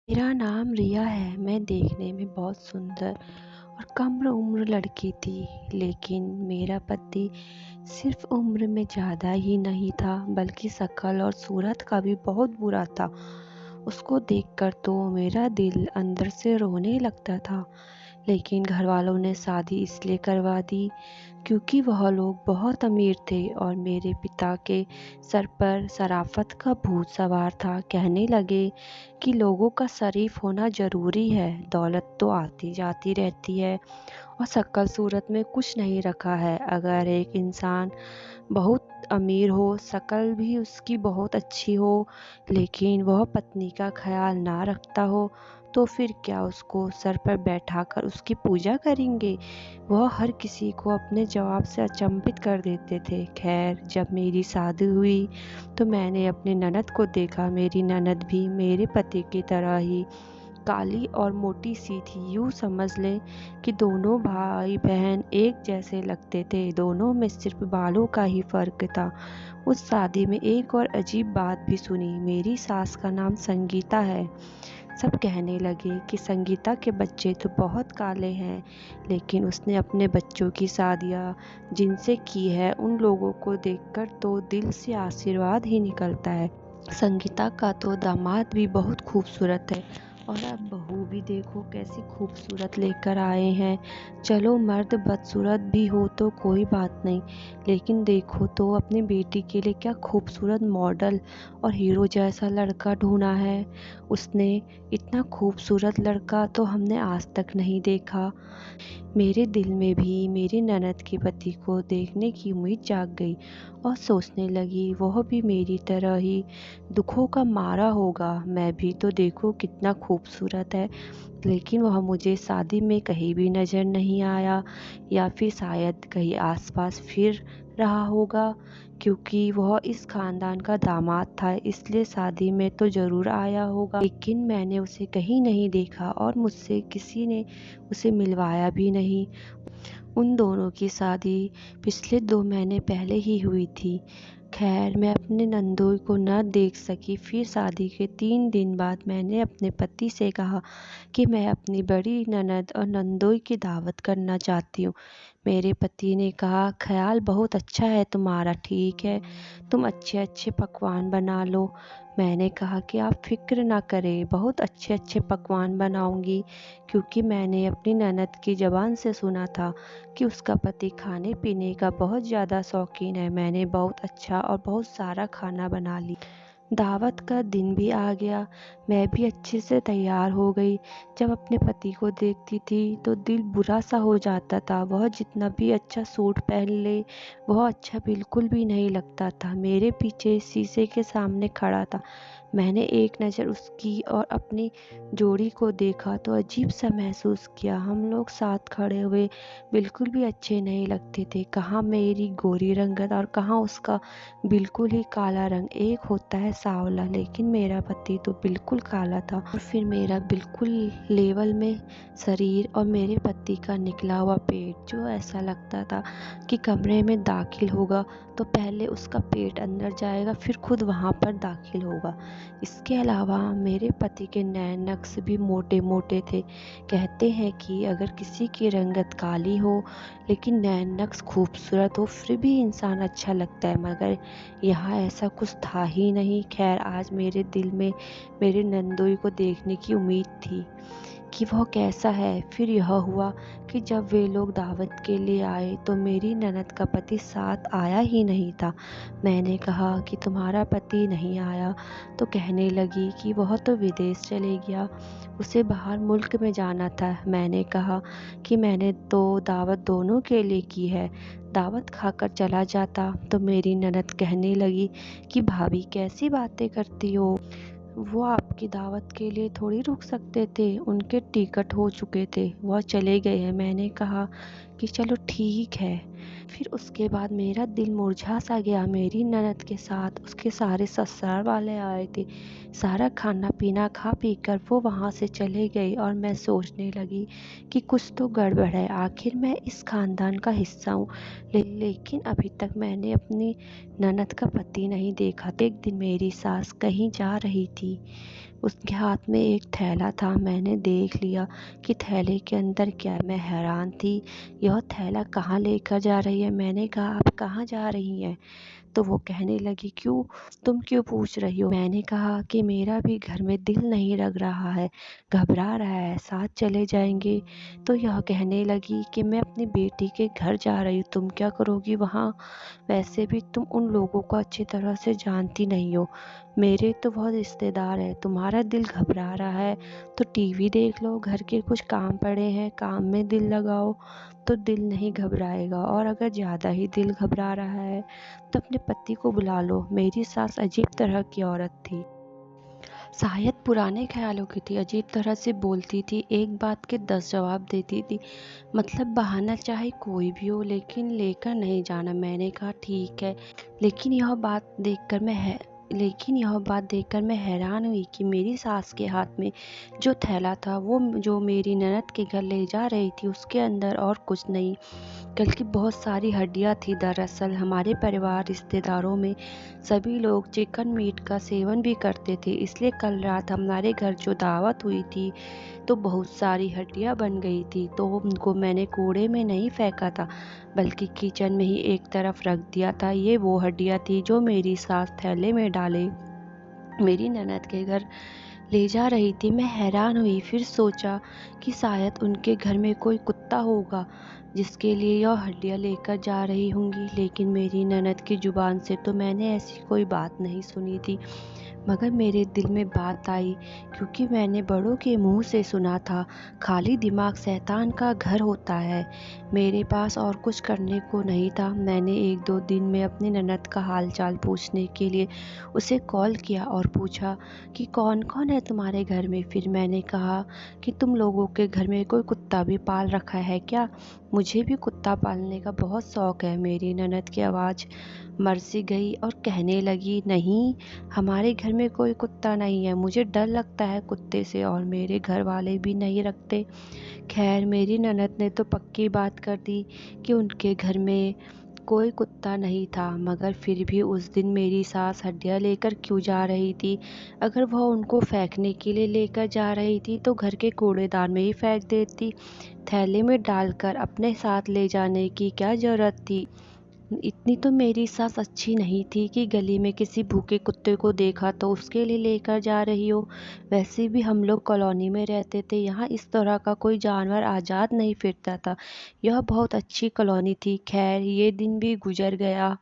मेरा नाम रिया है। मैं देखने में बहुत सुंदर और कम उम्र लड़की थी, लेकिन मेरा पति सिर्फ उम्र में ज़्यादा ही नहीं था, बल्कि शक्ल और सूरत का भी बहुत बुरा था। उसको देखकर तो मेरा दिल अंदर से रोने लगता था। लेकिन घर वालों ने शादी इसलिए करवा दी क्योंकि वह लोग बहुत अमीर थे और मेरे पिता के सर पर शराफत का भूत सवार था। कहने लगे कि लोगों का शरीफ होना ज़रूरी है, दौलत तो आती जाती रहती है और शक्ल सूरत में कुछ नहीं रखा है। अगर एक इंसान बहुत अमीर हो, शक्ल भी उसकी बहुत अच्छी हो, लेकिन वह पत्नी का ख्याल ना रखता हो, तो फिर क्या उसको सर पर बैठाकर उसकी पूजा करेंगे? वह हर किसी को अपने जवाब से अचंभित कर देते थे। खैर, जब मेरी शादी हुई तो मैंने अपनी ननद को देखा। मेरी ननद भी मेरे पति की तरह ही काली और मोटी सी थी। यूँ समझ लें कि दोनों भाई बहन एक जैसे लगते थे, दोनों में सिर्फ बालों का ही फर्क था। उस शादी में एक और अजीब बात भी सुनी। मेरी सास का नाम संगीता है। सब कहने लगे कि संगीता के बच्चे तो बहुत काले हैं, लेकिन उसने अपने बच्चों की शादियाँ जिनसे की है, उन लोगों को देखकर तो दिल से आशीर्वाद ही निकलता है। संगीता का तो दामाद भी बहुत खूबसूरत है, और अब बहू भी देखो कैसी खूबसूरत लेकर आए हैं। चलो, मर्द बदसूरत भी हो तो कोई बात नहीं, लेकिन देखो तो अपनी बेटी के लिए क्या खूबसूरत मॉडल और हीरो जैसा लड़का ढूंढा है उसने। इतना खूबसूरत लड़का तो हमने आज तक नहीं देखा। मेरे दिल में भी मेरी ननद के पति को देखने की उम्मीद जाग गई और सोचने लगी वह भी मेरी तरह ही दुखों का मारा होगा। मैं भी तो देखो कितना खूबसूरत है, लेकिन वह मुझे शादी में कहीं भी नज़र नहीं आया, या फिर शायद कहीं आसपास फिर रहा होगा, क्योंकि वह इस खानदान का दामाद था, इसलिए शादी में तो ज़रूर आया होगा। लेकिन मैंने उसे कहीं नहीं देखा और मुझसे किसी ने उसे मिलवाया भी नहीं। उन दोनों की शादी पिछले 2 महीने पहले ही हुई थी। खैर, मैं अपने नंदोई को न देख सकी। फिर शादी के 3 दिन बाद मैंने अपने पति से कहा कि मैं अपनी बड़ी ननद और नंदोई की दावत करना चाहती हूँ। मेरे पति ने कहा, ख्याल बहुत अच्छा है तुम्हारा, ठीक है, तुम अच्छे अच्छे पकवान बना लो। मैंने कहा कि आप फिक्र ना करें, बहुत अच्छे अच्छे पकवान बनाऊंगी, क्योंकि मैंने अपनी ननद की ज़बान से सुना था कि उसका पति खाने पीने का बहुत ज़्यादा शौकीन है। मैंने बहुत अच्छा और बहुत सारा खाना बना लिया। दावत का दिन भी आ गया। मैं भी अच्छे से तैयार हो गई। जब अपने पति को देखती थी तो दिल बुरा सा हो जाता था। वह जितना भी अच्छा सूट पहन ले, वह अच्छा बिल्कुल भी नहीं लगता था। मेरे पीछे शीशे के सामने खड़ा था। मैंने एक नज़र उसकी और अपनी जोड़ी को देखा तो अजीब सा महसूस किया। हम लोग साथ खड़े हुए बिल्कुल भी अच्छे नहीं लगते थे। कहाँ मेरी गोरी रंगत और कहाँ उसका बिल्कुल ही काला रंग। एक होता है सांवला, लेकिन मेरा पति तो बिल्कुल काला था। और फिर मेरा बिल्कुल लेवल में शरीर और मेरे पति का निकला हुआ पेट, जो ऐसा लगता था कि कमरे में दाखिल होगा तो पहले उसका पेट अंदर जाएगा, फिर खुद वहाँ पर दाखिल होगा। इसके अलावा मेरे पति के नैन नक्श भी मोटे मोटे थे। कहते हैं कि अगर किसी की रंगत काली हो लेकिन नैन नक्श खूबसूरत हो, फिर भी इंसान अच्छा लगता है, मगर यहाँ ऐसा कुछ था ही नहीं। खैर, आज मेरे दिल में मेरे नंदोई को देखने की उम्मीद थी कि वह कैसा है। फिर यह हुआ कि जब वे लोग दावत के लिए आए तो मेरी ननद का पति साथ आया ही नहीं था। मैंने कहा कि तुम्हारा पति नहीं आया, तो कहने लगी कि वह तो विदेश चले गया, उसे बाहर मुल्क में जाना था। मैंने कहा कि मैंने तो दावत दोनों के लिए की है, दावत खाकर चला जाता। तो मेरी ननद कहने लगी कि भाभी कैसी बातें करती हो, वो आपकी दावत के लिए थोड़ी रुक सकते थे, उनके टिकट हो चुके थे, वह चले गए हैं। मैंने कहा कि चलो ठीक है। फिर उसके बाद मेरा दिल मुरझा सा गया। मेरी ननद के साथ उसके सारे ससुराल वाले आए थे। सारा खाना पीना खा पी कर वो वहाँ से चले गए और मैं सोचने लगी कि कुछ तो गड़बड़ है, आखिर मैं इस खानदान का हिस्सा हूँ। लेकिन अभी तक मैंने अपनी ननद का पति नहीं देखा। एक दिन मेरी सास कहीं जा रही थी। उसके हाथ में एक थैला था। मैंने देख लिया कि थैले के अंदर क्या है। मैं हैरान थी, यह थैला कहाँ लेकर जा रही है। मैंने कहा, आप कहाँ जा रही हैं? तो वो कहने लगी, क्यों, तुम क्यों पूछ रही हो? मैंने कहा कि मेरा भी घर में दिल नहीं लग रहा है, घबरा रहा है, साथ चले जाएंगे। तो यह कहने लगी कि मैं अपनी बेटी के घर जा रही हूँ, तुम क्या करोगी वहाँ? वैसे भी तुम उन लोगों को अच्छी तरह से जानती नहीं हो, मेरे तो बहुत रिश्तेदार हैं। तुम्हारा दिल घबरा रहा है तो टीवी देख लो, घर के कुछ काम पड़े हैं, काम में दिल लगाओ तो दिल नहीं घबराएगा। और अगर ज़्यादा ही दिल घबरा रहा है तो अपने पति को बुला लो। मेरी सास अजीब तरह की औरत थी, शायद पुराने ख्यालों की थी। अजीब तरह से बोलती थी, एक बात के 10 जवाब देती थी। मतलब बहाना चाहे कोई भी हो, लेकिन लेकर नहीं जाना। मैंने कहा, ठीक है। लेकिन यह बात देखकर मैं हैरान हुई कि मेरी सास के हाथ में जो थैला था, वो जो मेरी ननद के घर ले जा रही थी, उसके अंदर और कुछ नहीं बल्कि बहुत सारी हड्डियाँ थी। दरअसल हमारे परिवार रिश्तेदारों में सभी लोग चिकन मीट का सेवन भी करते थे, इसलिए कल रात हमारे घर जो दावत हुई थी तो बहुत सारी हड्डियाँ बन गई थी। तो उनको मैंने कूड़े में नहीं फेंका था, बल्कि किचन में ही एक तरफ रख दिया था। ये वो हड्डियाँ थी जो मेरी सास थैले में डाले मेरी ननद के घर ले जा रही थी। मैं हैरान हुई, फिर सोचा कि शायद उनके घर में कोई कुत्ता होगा जिसके लिए यह हड्डियाँ लेकर जा रही होंगी। लेकिन मेरी ननद की जुबान से तो मैंने ऐसी कोई बात नहीं सुनी थी। मगर मेरे दिल में बात आई, क्योंकि मैंने बड़ों के मुंह से सुना था, खाली दिमाग शैतान का घर होता है। मेरे पास और कुछ करने को नहीं था। मैंने 1-2 दिन में अपनी ननद का हाल चाल पूछने के लिए उसे कॉल किया और पूछा कि कौन कौन है तुम्हारे घर में। फिर मैंने कहा कि तुम लोगों के घर में कोई कुत्ता भी पाल रखा है क्या? मुझे भी कुत्ता पालने का बहुत शौक है। मेरी ननद की आवाज़ मर सी गई और कहने लगी, नहीं, हमारे घर में कोई कुत्ता नहीं है, मुझे डर लगता है कुत्ते से, और मेरे घर वाले भी नहीं रखते। खैर, मेरी ननद ने तो पक्की बात कर दी कि उनके घर में कोई कुत्ता नहीं था। मगर फिर भी उस दिन मेरी सास हड्डियाँ लेकर क्यों जा रही थी? अगर वह उनको फेंकने के लिए लेकर जा रही थी तो घर के कूड़ेदान में ही फेंक देती। थैले में डालकर अपने साथ ले जाने की क्या ज़रूरत थी? इतनी तो मेरी सास अच्छी नहीं थी कि गली में किसी भूखे कुत्ते को देखा तो उसके लिए लेकर जा रही हो। वैसे भी हम लोग कॉलोनी में रहते थे, यहाँ इस तरह का कोई जानवर आज़ाद नहीं फिरता था। यह बहुत अच्छी कॉलोनी थी। खैर, ये दिन भी गुजर गया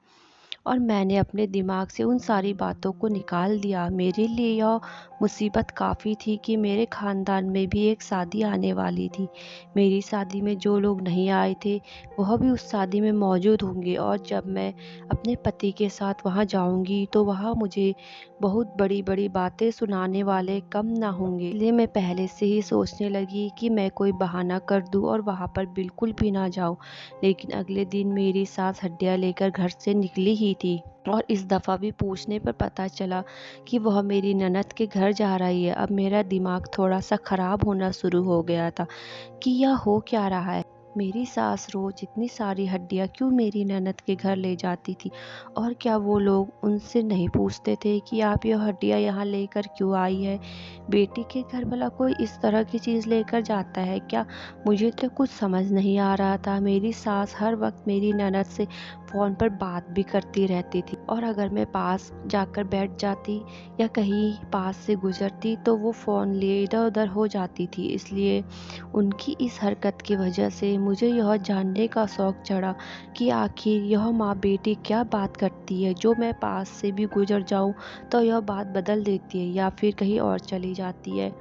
और मैंने अपने दिमाग से उन सारी बातों को निकाल दिया। मेरे लिए यह मुसीबत काफ़ी थी कि मेरे ख़ानदान में भी एक शादी आने वाली थी। मेरी शादी में जो लोग नहीं आए थे वह भी उस शादी में मौजूद होंगे, और जब मैं अपने पति के साथ वहां जाऊंगी तो वहां मुझे बहुत बड़ी बड़ी बातें सुनाने वाले कम ना होंगे। इसलिए मैं पहले से ही सोचने लगी कि मैं कोई बहाना कर दूं और वहां पर बिल्कुल भी ना जाऊं। लेकिन अगले दिन मेरी सास हड्डियां लेकर घर से निकली ही थी, और इस दफ़ा भी पूछने पर पता चला कि वह मेरी ननद के घर जा रही है। अब मेरा दिमाग थोड़ा सा ख़राब होना शुरू हो गया था कि यह हो क्या रहा है। मेरी सास रोज़ इतनी सारी हड्डियाँ क्यों मेरी ननद के घर ले जाती थी? और क्या वो लोग उनसे नहीं पूछते थे कि आप यह हड्डियाँ यहाँ लेकर क्यों आई है? बेटी के घर भला कोई इस तरह की चीज़ लेकर जाता है क्या? मुझे तो कुछ समझ नहीं आ रहा था। मेरी सास हर वक्त मेरी ननद से फ़ोन पर बात भी करती रहती थी, और अगर मैं पास जाकर बैठ जाती या कहीं पास से गुजरती तो वो फ़ोन लिए इधर उधर हो जाती थी। इसलिए उनकी इस हरकत की वजह से मुझे यह जानने का शौक़ चढ़ा कि आखिर यह माँ बेटी क्या बात करती है, जो मैं पास से भी गुजर जाऊँ तो यह बात बदल देती है या फिर कहीं और चली जाती है।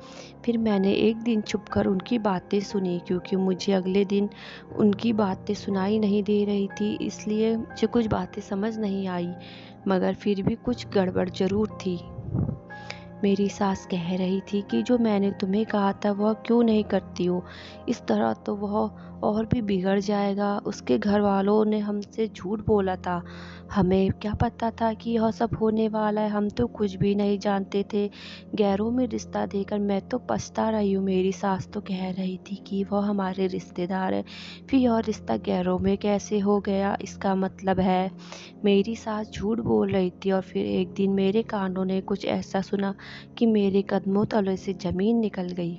फिर मैंने एक दिन छुपकर उनकी बातें सुनी, क्योंकि मुझे अगले दिन उनकी बातें सुनाई नहीं दे रही थी, इसलिए मुझे कुछ बातें समझ नहीं आई। मगर फिर भी कुछ गड़बड़ ज़रूर थी। मेरी सास कह रही थी कि जो मैंने तुम्हें कहा था वह क्यों नहीं करती हो? इस तरह तो वह और भी बिगड़ जाएगा। उसके घर वालों ने हमसे झूठ बोला था। हमें क्या पता था कि यह सब होने वाला है। हम तो कुछ भी नहीं जानते थे। गैरों में रिश्ता देकर मैं तो पछता रही हूँ। मेरी सास तो कह रही थी कि वह हमारे रिश्तेदार है। फिर यह रिश्ता गैरों में कैसे हो गया? इसका मतलब है मेरी सास झूठ बोल रही थी। और फिर एक दिन मेरे कानों ने कुछ ऐसा सुना कि मेरे कदमों तले से ज़मीन निकल गई।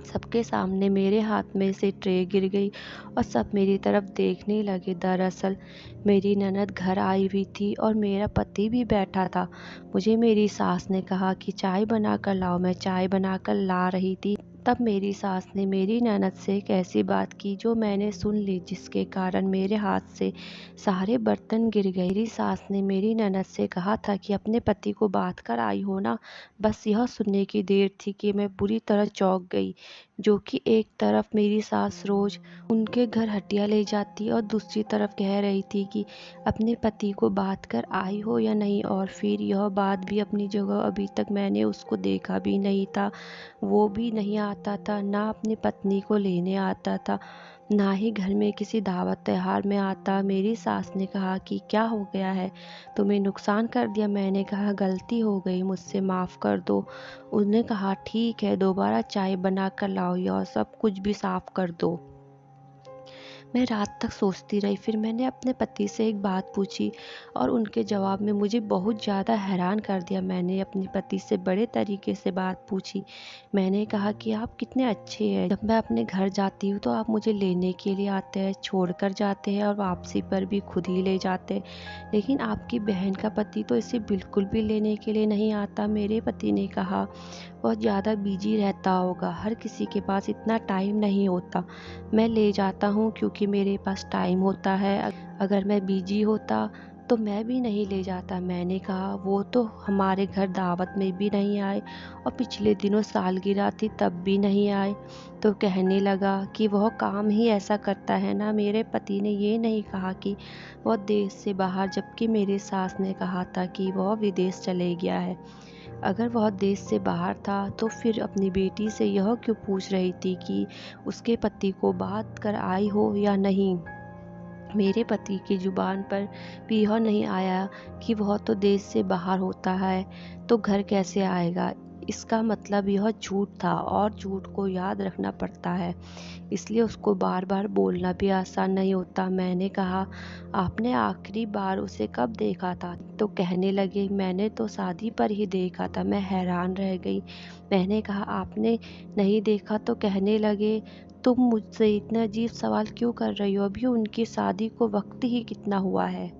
सबके सामने मेरे हाथ में से ट्रे गिर गई और सब मेरी तरफ देखने लगे। दरअसल मेरी ननद घर आई हुई थी और मेरा पति भी बैठा था। मुझे मेरी सास ने कहा कि चाय बनाकर लाओ। मैं चाय बनाकर ला रही थी, तब मेरी सास ने मेरी ननद से एक ऐसी बात की जो मैंने सुन ली, जिसके कारण मेरे हाथ से सारे बर्तन गिर गए। मेरी सास ने मेरी ननद से कहा था कि अपने पति को बात कर आई हो ना। बस यह सुनने की देर थी कि मैं बुरी तरह चौंक गई। जो कि एक तरफ मेरी सास रोज उनके घर हटिया ले जाती और दूसरी तरफ कह रही थी कि अपने पति को बात कर आई हो या नहीं। और फिर यह बात भी अपनी जगह, अभी तक मैंने उसको देखा भी नहीं था। वो भी नहीं आता था, ना अपनी पत्नी को लेने आता था, ना ही घर में किसी दावत त्योहार में आता। मेरी सास ने कहा कि क्या हो गया है, तुम्हें नुकसान कर दिया? मैंने कहा गलती हो गई, मुझसे माफ़ कर दो। उसने कहा ठीक है, दोबारा चाय बना कर लाओ और सब कुछ भी साफ कर दो। मैं रात तक सोचती रही। फिर मैंने अपने पति से एक बात पूछी और उनके जवाब में मुझे बहुत ज़्यादा हैरान कर दिया। मैंने अपने पति से बड़े तरीके से बात पूछी। मैंने कहा कि आप कितने अच्छे हैं। जब मैं अपने घर जाती हूँ तो आप मुझे लेने के लिए आते हैं, छोड़कर जाते हैं और वापसी पर भी खुद ही ले जाते हैं। लेकिन आपकी बहन का पति तो इसे बिल्कुल भी लेने के लिए नहीं आता। मेरे पति ने कहा बहुत ज़्यादा बिजी रहता होगा, हर किसी के पास इतना टाइम नहीं होता। मैं ले जाता हूँ क्योंकि मेरे पास टाइम होता है। अगर मैं बिजी होता तो मैं भी नहीं ले जाता। मैंने कहा वो तो हमारे घर दावत में भी नहीं आए और पिछले दिनों सालगिरह थी तब भी नहीं आए। तो कहने लगा कि वह काम ही ऐसा करता है ना। मेरे पति ने ये नहीं कहा कि वह देश से बाहर, जबकि मेरी सास ने कहा था कि वह विदेश चले गया है। अगर वह देश से बाहर था तो फिर अपनी बेटी से यह क्यों पूछ रही थी कि उसके पति को बात कर आई हो या नहीं? मेरे पति की जुबान पर भी यह नहीं आया कि वह तो देश से बाहर होता है तो घर कैसे आएगा। इसका मतलब यह झूठ था और झूठ को याद रखना पड़ता है, इसलिए उसको बार बार बोलना भी आसान नहीं होता। मैंने कहा आपने आखिरी बार उसे कब देखा था? तो कहने लगे मैंने तो शादी पर ही देखा था। मैं हैरान रह गई। मैंने कहा आपने नहीं देखा? तो कहने लगे तुम मुझसे इतना अजीब सवाल क्यों कर रही हो? अभी उनकी शादी को वक्त ही कितना हुआ है।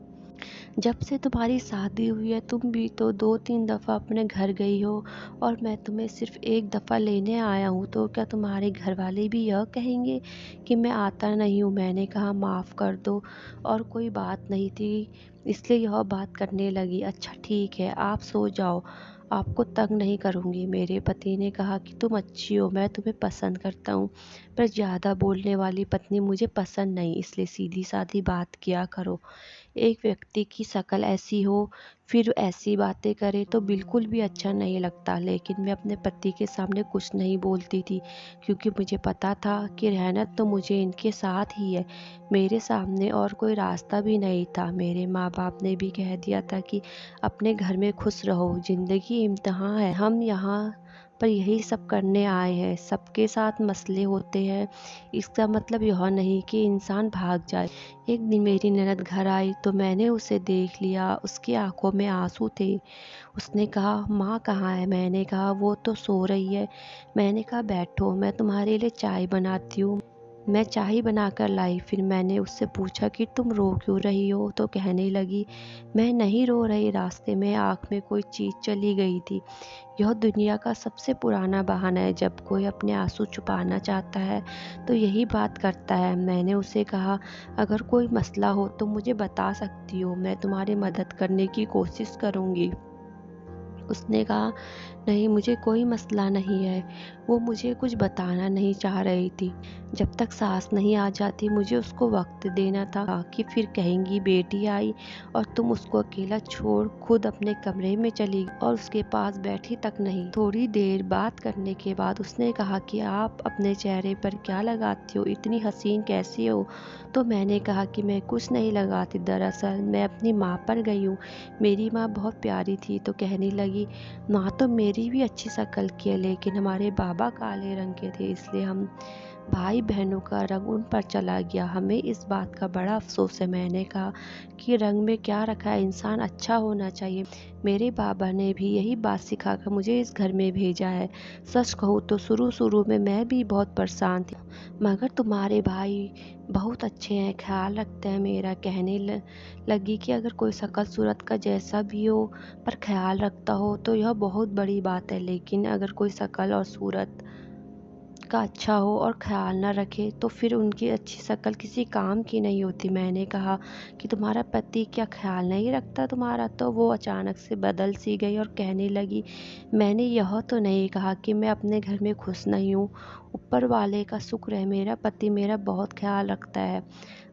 जब से तुम्हारी शादी हुई है तुम भी तो 2-3 दफ़ा अपने घर गई हो और मैं तुम्हें सिर्फ एक दफ़ा लेने आया हूँ। तो क्या तुम्हारे घर वाले भी यह कहेंगे कि मैं आता नहीं हूँ? मैंने कहा माफ़ कर दो, और कोई बात नहीं थी, इसलिए यह बात करने लगी। अच्छा ठीक है, आप सो जाओ, आपको तंग नहीं करूँगी। मेरे पति ने कहा कि तुम अच्छी हो, मैं तुम्हें पसंद करता हूँ, पर ज़्यादा बोलने वाली पत्नी मुझे पसंद नहीं, इसलिए सीधी सादी बात किया करो। एक व्यक्ति की शक्ल ऐसी हो फिर ऐसी बातें करे तो बिल्कुल भी अच्छा नहीं लगता। लेकिन मैं अपने पति के सामने कुछ नहीं बोलती थी, क्योंकि मुझे पता था कि रहना तो मुझे इनके साथ ही है। मेरे सामने और कोई रास्ता भी नहीं था। मेरे माँ बाप ने भी कह दिया था कि अपने घर में खुश रहो, ज़िंदगी इम्तिहान है, हम यहाँ पर यही सब करने आए हैं। सबके साथ मसले होते हैं, इसका मतलब यह नहीं कि इंसान भाग जाए। एक दिन मेरी ननद घर आई तो मैंने उसे देख लिया। उसकी आंखों में आंसू थे। उसने कहा माँ कहाँ है? मैंने कहा वो तो सो रही है। मैंने कहा बैठो, मैं तुम्हारे लिए चाय बनाती हूँ। मैं चाय बनाकर लाई। फिर मैंने उससे पूछा कि तुम रो क्यों रही हो? तो कहने लगी मैं नहीं रो रही, रास्ते में आँख में कोई चीज़ चली गई थी। यह दुनिया का सबसे पुराना बहाना है। जब कोई अपने आंसू छुपाना चाहता है तो यही बात करता है। मैंने उसे कहा अगर कोई मसला हो तो मुझे बता सकती हो, मैं तुम्हारी मदद करने की कोशिश करूँगी। उसने कहा, नहीं मुझे कोई मसला नहीं है। वो मुझे कुछ बताना नहीं चाह रही थी। जब तक सास नहीं आ जाती मुझे उसको वक्त देना था कि फिर कहेंगी बेटी आई और तुम उसको अकेला छोड़ खुद अपने कमरे में चली गई और उसके पास बैठी तक नहीं। थोड़ी देर बात करने के बाद उसने कहा कि आप अपने चेहरे पर क्या लगाती हो, इतनी हसीन कैसी हो। तो मैंने कहा कि मैं कुछ नहीं लगाती, दरअसल मैं अपनी माँ पर गई हूँ। मेरी माँ बहुत प्यारी थी। तो कहने लगी, माँ तो मेरी भी अच्छी शक्ल की है, लेकिन हमारे बाबा काले रंग के थे, इसलिए हम भाई बहनों का रंग उन पर चला गया। हमें इस बात का बड़ा अफसोस है। मैंने कहा कि रंग में क्या रखा है, इंसान अच्छा होना चाहिए। मेरे बाबा ने भी यही बात सिखाकर मुझे इस घर में भेजा है। सच कहूँ तो शुरू शुरू में मैं भी बहुत परेशान थी, मगर तुम्हारे भाई बहुत अच्छे हैं, ख्याल रखते हैं मेरा। कहने लगी कि अगर कोई शक्ल सूरत का जैसा भी हो पर ख्याल रखता हो तो यह बहुत बड़ी बात है, लेकिन अगर कोई शक्ल और सूरत का अच्छा हो और ख्याल ना रखे तो फिर उनकी अच्छी शक्ल किसी काम की नहीं होती। मैंने कहा कि तुम्हारा पति क्या ख्याल नहीं रखता तुम्हारा। तो वो अचानक से बदल सी गई और कहने लगी, मैंने यह तो नहीं कहा कि मैं अपने घर में खुश नहीं हूँ। ऊपर वाले का शुक्र है, मेरा पति मेरा बहुत ख्याल रखता है।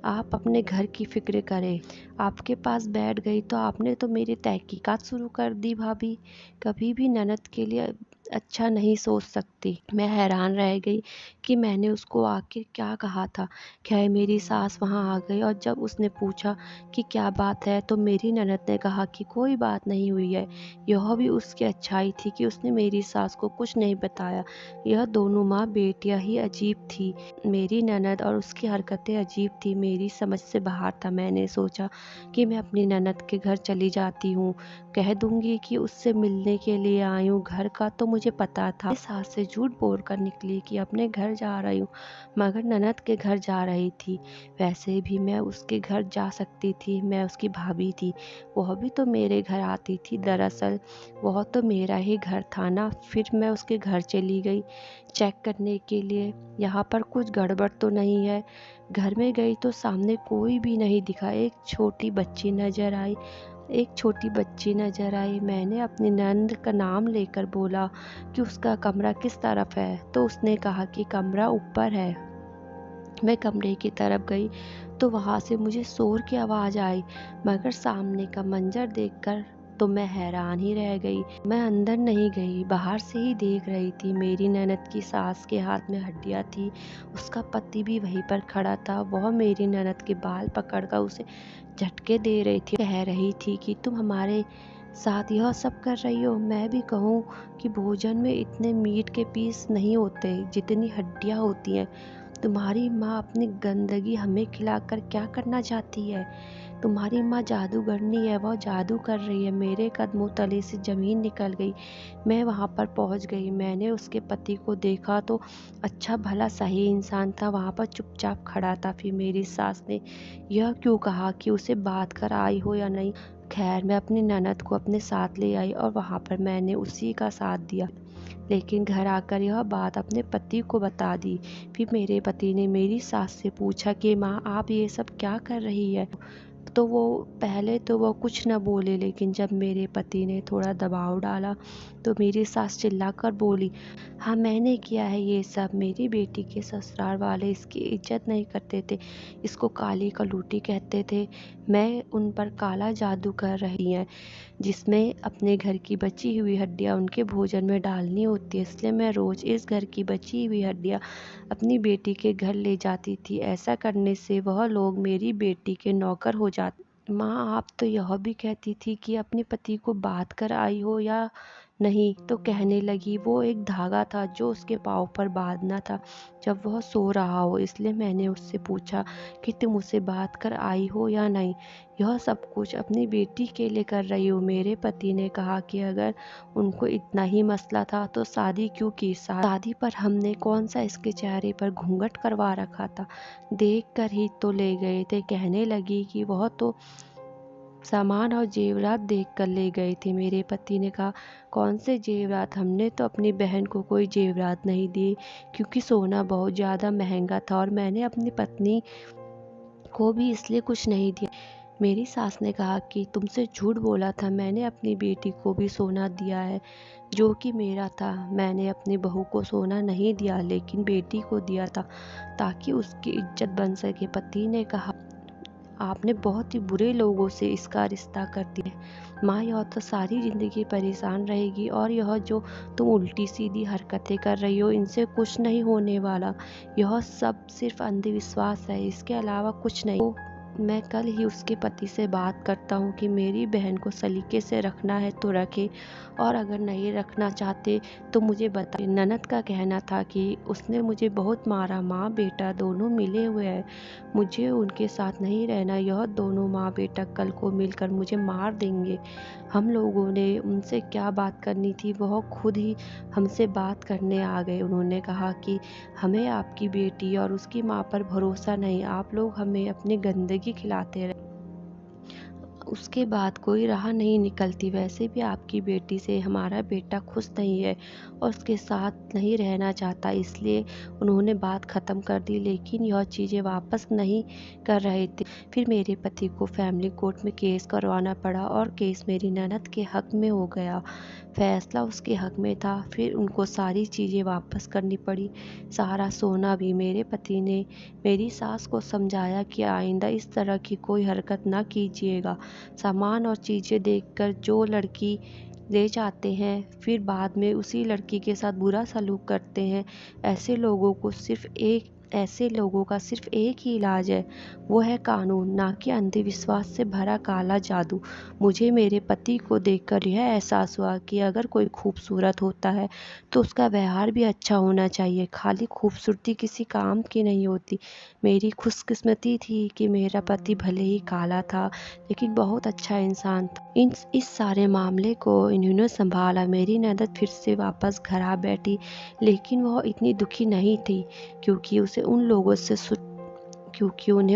आप अपने घर की फिक्र करें। आपके पास बैठ गई तो आपने तो मेरी तहकीकात शुरू कर दी। भाभी कभी भी ननद के लिए अच्छा नहीं सोच सकती। मैं हैरान रह गई कि मैंने उसको आके क्या कहा था। खैर मेरी सास वहाँ आ गई और जब उसने पूछा कि क्या बात है तो मेरी ननद ने कहा कि कोई बात नहीं हुई है। यह भी उसकी अच्छाई थी कि उसने मेरी सास को कुछ नहीं बताया। यह दोनों माँ बेटियाँ ही अजीब थी। मेरी ननद और उसकी हरकतें अजीब थी, मेरी समझ से बाहर था। मैंने सोचा कि मैं अपनी ननद के घर चली जाती हूँ, कह दूंगी कि उससे मिलने के लिए आई हूँ। घर का तो मुझे पता था। सास से झूठ बोल कर निकली कि अपने घर जा रही हूँ, मगर ननद के घर जा रही थी। वैसे भी मैं उसके घर जा सकती थी, मैं उसकी भाभी थी। वह भी तो मेरे घर आती थी। दरअसल वह तो मेरा ही घर था ना। फिर मैं उसके घर चली गई चेक करने के लिए, यहाँ पर कुछ गड़बड़ तो नहीं है। घर में गई तो सामने कोई भी नहीं दिखा। एक छोटी बच्ची नजर आई। मैंने अपनी नंद का नाम लेकर बोला कि उसका कमरा किस तरफ है, तो उसने कहा कि कमरा ऊपर है। मैं कमरे की तरफ गई तो वहाँ से मुझे शोर की आवाज़ आई, मगर सामने का मंजर देखकर तो मैं हैरान ही रह गई। मैं अंदर नहीं गई, बाहर से ही देख रही थी। मेरी ननद की सास के हाथ में हड्डियाँ थी। उसका पति भी वहीं पर खड़ा था। वह मेरी ननद के बाल पकड़कर उसे झटके दे रही थी। कह रही थी कि तुम हमारे साथ यह सब कर रही हो। मैं भी कहूँ कि भोजन में इतने मीट के पीस नहीं होते जितनी हड्डियाँ होती हैं। तुम्हारी माँ अपनी गंदगी हमें खिलाकर क्या करना चाहती है। तुम्हारी माँ जादूगरनी है, वह जादू कर रही है। मेरे कदमों तले से ज़मीन निकल गई। मैं वहाँ पर पहुँच गई। मैंने उसके पति को देखा तो अच्छा भला सही इंसान था, वहाँ पर चुपचाप खड़ा था। फिर मेरी सास ने यह क्यों कहा कि उसे बात कर आई हो या नहीं। खैर मैं अपनी ननद को अपने साथ ले आई और वहाँ पर मैंने उसी का साथ दिया, लेकिन घर आकर यह बात अपने पति को बता दी। फिर मेरे पति ने मेरी सास से पूछा कि माँ आप ये सब क्या कर रही है। तो पहले तो वो कुछ न बोले, लेकिन जब मेरे पति ने थोड़ा दबाव डाला तो मेरी सास चिल्लाकर बोली, हाँ मैंने किया है ये सब। मेरी बेटी के ससुराल वाले इसकी इज्जत नहीं करते थे, इसको काली कलूटी कहते थे। मैं उन पर काला जादू कर रही है, जिसमें अपने घर की बची हुई हड्डियाँ उनके भोजन में डालनी होती है। इसलिए मैं रोज़ इस घर की बची हुई हड्डियाँ अपनी बेटी के घर ले जाती थी। ऐसा करने से वह लोग मेरी बेटी के नौकर हो जाते। माँ आप तो यह भी कहती थी कि अपने पति को बात कर आई हो या नहीं। तो कहने लगी, वो एक धागा था जो उसके पाँव पर बांधना था जब वह सो रहा हो, इसलिए मैंने उससे पूछा कि तुम उसे बात कर आई हो या नहीं। यह सब कुछ अपनी बेटी के लिए कर रही हो। मेरे पति ने कहा कि अगर उनको इतना ही मसला था तो शादी क्यों की। शादी पर हमने कौन सा इसके चेहरे पर घूंघट करवा रखा था, देख कर ही तो ले गए थे। कहने लगी कि वह तो सामान और जेवरात देख कर ले गए थे। मेरे पति ने कहा, कौन से जेवरात। हमने तो अपनी बहन को कोई जेवरात नहीं दिए, क्योंकि सोना बहुत ज़्यादा महंगा था और मैंने अपनी पत्नी को भी इसलिए कुछ नहीं दिया। मेरी सास ने कहा कि तुमसे झूठ बोला था, मैंने अपनी बेटी को भी सोना दिया है जो कि मेरा था। मैंने अपनी बहू को सोना नहीं दिया लेकिन बेटी को दिया था ताकि उसकी इज्जत बन सके। पति ने कहा, आपने बहुत ही बुरे लोगों से इसका रिश्ता कर दिया है। माँ, यह तो सारी ज़िंदगी परेशान रहेगी और यह जो तुम उल्टी सीधी हरकतें कर रही हो इनसे कुछ नहीं होने वाला। यह सब सिर्फ अंधविश्वास है, इसके अलावा कुछ नहीं। तो मैं कल ही उसके पति से बात करता हूँ कि मेरी बहन को सलीके से रखना है तो रखे और अगर नहीं रखना चाहते तो मुझे बताइए। ननद का कहना था कि उसने मुझे बहुत मारा, माँ बेटा दोनों मिले हुए हैं, मुझे उनके साथ नहीं रहना। यह दोनों माँ बेटा कल को मिलकर मुझे मार देंगे। हम लोगों ने उनसे क्या बात करनी थी, वह खुद ही हमसे बात करने आ गए। उन्होंने कहा कि हमें आपकी बेटी और उसकी माँ पर भरोसा नहीं, आप लोग हमें अपनी गंदगी खिलाते रहे। उसके बाद कोई राह नहीं निकलती। वैसे भी आपकी बेटी से हमारा बेटा खुश नहीं है और उसके साथ नहीं रहना चाहता, इसलिए उन्होंने बात ख़त्म कर दी। लेकिन यह चीज़ें वापस नहीं कर रहे थे। फिर मेरे पति को फैमिली कोर्ट में केस करवाना पड़ा और केस मेरी ननद के हक में हो गया। फैसला उसके हक में था। फिर उनको सारी चीज़ें वापस करनी पड़ी, सारा सोना भी। मेरे पति ने मेरी सास को समझाया कि आइंदा इस तरह की कोई हरकत ना कीजिएगा। सामान और चीज़ें देखकर जो लड़की ले जाते हैं फिर बाद में उसी लड़की के साथ बुरा सलूक करते हैं, ऐसे लोगों का सिर्फ एक ही इलाज है, वो है कानून, ना कि अंधविश्वास से भरा काला जादू। मुझे मेरे पति को देखकर यह एहसास हुआ कि अगर कोई खूबसूरत होता है तो उसका व्यवहार भी अच्छा होना चाहिए। खाली खूबसूरती किसी काम की नहीं होती। मेरी खुशकिस्मती थी कि मेरा पति भले ही काला था लेकिन बहुत अच्छा इंसान था। इस सारे मामले को इन्होंने संभाला। मेरी ननद फिर से वापस घर आ बैठी, लेकिन वह इतनी दुखी नहीं थी क्योंकि उन्हें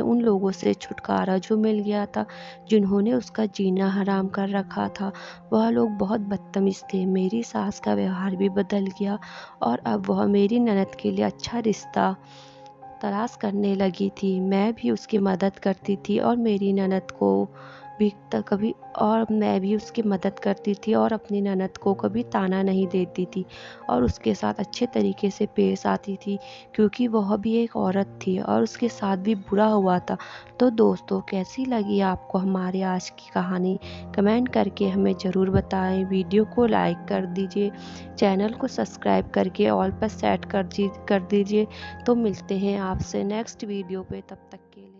उन लोगों से छुटकारा जो मिल गया था जिन्होंने उसका जीना हराम कर रखा था। वह लोग बहुत बदतमीज थे। मेरी सास का व्यवहार भी बदल गया और अब वह मेरी ननद के लिए अच्छा रिश्ता तलाश करने लगी थी। मैं भी उसकी मदद करती थी और मेरी ननद को भी कभी और मैं भी उसकी मदद करती थी और अपनी ननद को कभी ताना नहीं देती थी और उसके साथ अच्छे तरीके से पेश आती थी क्योंकि वह भी एक औरत थी और उसके साथ भी बुरा हुआ था। तो दोस्तों, कैसी लगी आपको हमारी आज की कहानी? कमेंट करके हमें ज़रूर बताएं। वीडियो को लाइक कर दीजिए, चैनल को सब्सक्राइब करके ऑल पर सेट कर दीजिए। तो मिलते हैं आपसे नेक्स्ट वीडियो पे, तब तक के लिए।